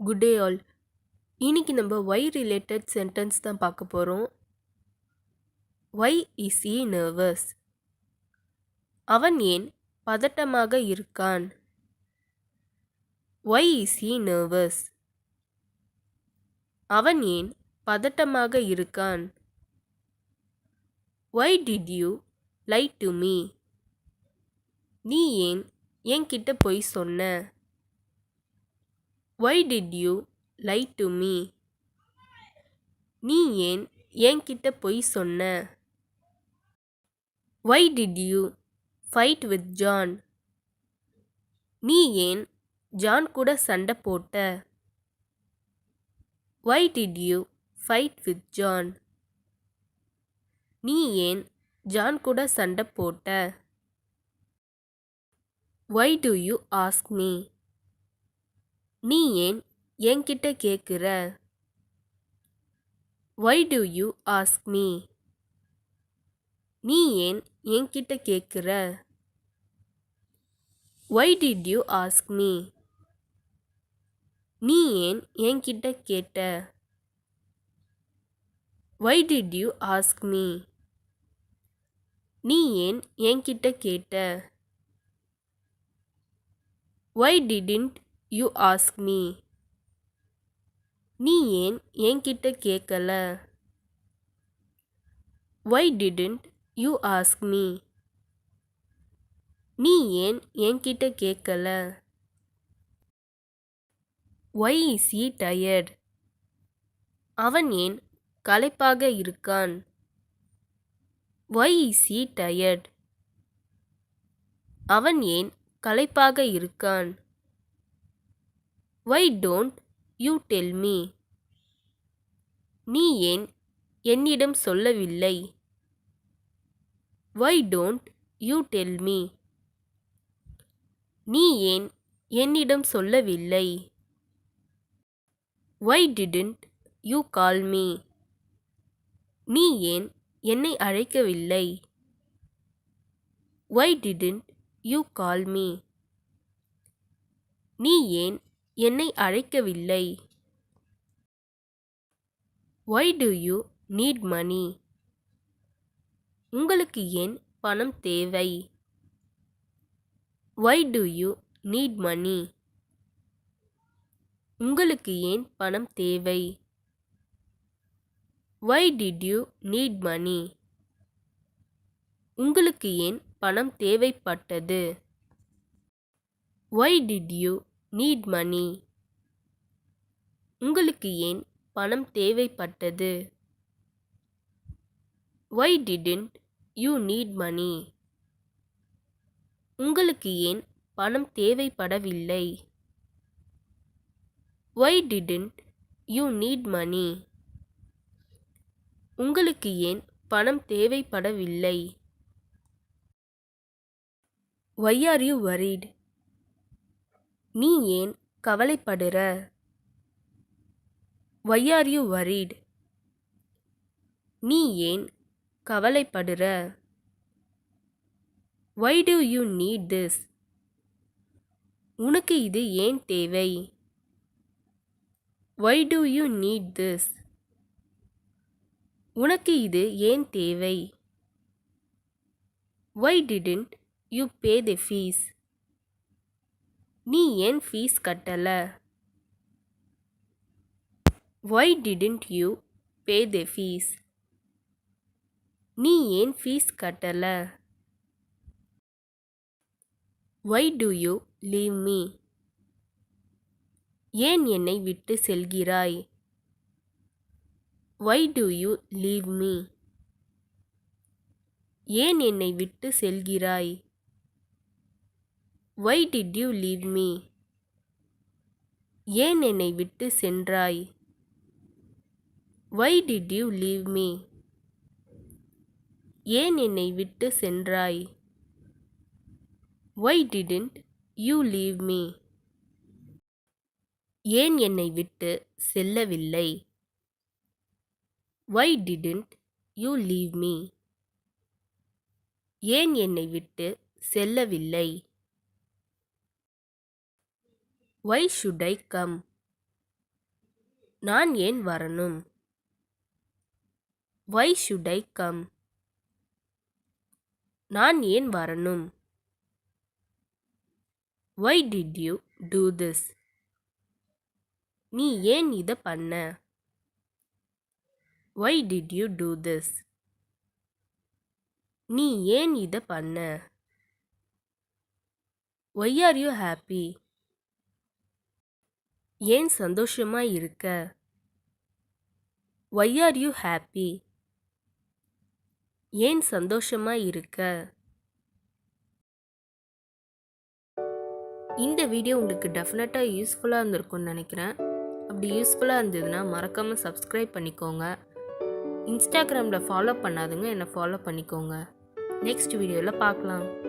Good day all. இன்னைக்கு நம்ம Y related sentence தான் பார்க்க போகிறோம். Why is he nervous? அவன் ஏன் பதட்டமாக இருக்கான்? Why is he nervous? அவன் ஏன் பதட்டமாக இருக்கான்? Why did you lie to me? நீ ஏன் என்கிட்ட பொய் சொன்ன? Why did you lie to me? நீ ஏன் என்கிட்ட பொய் சொன்ன? Why did you fight with John? நீ ஏன் ஜான் கூட சண்டை போட்ட? Why did you fight with John? நீ ஏன் ஜான் கூட சண்டை போட்ட? Why do you ask me? நீ ஏன் என்கிட்ட கேட்குற? Why do you ask me? நீ ஏன் என்கிட்ட கேட்குற? Why did you ask me? நீ ஏன் என்கிட்ட கேட்ட? Why did you ask me? நீ ஏன் என்கிட்ட கேட்ட? Why didn't you ask me? நீ ஏன் என்கிட்ட கேட்கல? Why didn't you ask me? நீ ஏன் என்கிட்ட கேட்கல? Why is he tired? அவன் ஏன் களைப்பாக இருக்கான்? Why is he tired? அவன் ஏன் களைப்பாக இருக்கான்? Why don't you tell me? நீ ஏன் என்னிடம் சொல்லவில்லை? Why don't you tell me? நீ ஏன் என்னிடம் சொல்லவில்லை? Why didn't you call me? நீ ஏன் என்னை அழைக்கவில்லை? Why didn't you call me? நீ ஏன் என்னை அழைக்கவில்லை? Why do you need money? உங்களுக்கு ஏன் பணம் தேவை? Why do you need money? உங்களுக்கு ஏன் பணம் தேவை? Why did you need money? உங்களுக்கு ஏன் பணம் தேவைப்பட்டது? Why did you need money? உங்களுக்கு ஏன் பணம் தேவைப்பட்டது? Why didn't you need money? உங்களுக்கு ஏன் பணம் தேவைப்படவில்லை? Why didn't you need money? உங்களுக்கு ஏன் பணம் தேவைப்படவில்லை? Why are you worried? நீ ஏன் கவலைப்படுற? Why are you worried? நீ ஏன் கவலைப்படுற? Why do you need this? உனக்கு இது ஏன் தேவை? Why do you need this? உனக்கு இது ஏன் தேவை? Why didn't you pay the fees? நீ ஏன் ஃபீஸ் கட்டல? Why didn't you pay the fees? நீ ஏன் ஃபீஸ் கட்டல? Why do you leave me? ஏன் என்னை விட்டு செல்கிறாய்? Why do you leave me? ஏன் என்னை விட்டு செல்கிறாய்? Why did you leave me? ஏன் என்னை விட்டு சென்றாய்? Why did you leave me? ஏன் என்னை விட்டு சென்றாய்? Why didn't you leave me? ஏன் என்னை விட்டு செல்லவில்லை? Why didn't you leave me? ஏன் என்னை விட்டு செல்லவில்லை? Why should I come? நான் ஏன் வரணும்? Why should I come? நான் ஏன் வரணும்? Why did you do this? நீ ஏன் இத பண்ண? Why did you do this? நீ ஏன் இத பண்ண? Why are you happy? ஏன் சந்தோஷமா இருக்க? Why are you happy? ஏன் சந்தோஷமா இருக்க? இந்த வீடியோ உங்களுக்கு டெஃபினட்டாக யூஸ்ஃபுல்லாக இருந்திருக்கும்னு நினைக்கிறேன். அப்படி யூஸ்ஃபுல்லாக இருந்ததுன்னா மறக்காமல் சப்ஸ்கிரைப் பண்ணிக்கோங்க. இன்ஸ்டாகிராமில் ஃபாலோ பண்ணாதுங்க, என்னை ஃபாலோ பண்ணிக்கோங்க. நெக்ஸ்ட் வீடியோவில் பார்க்கலாம்.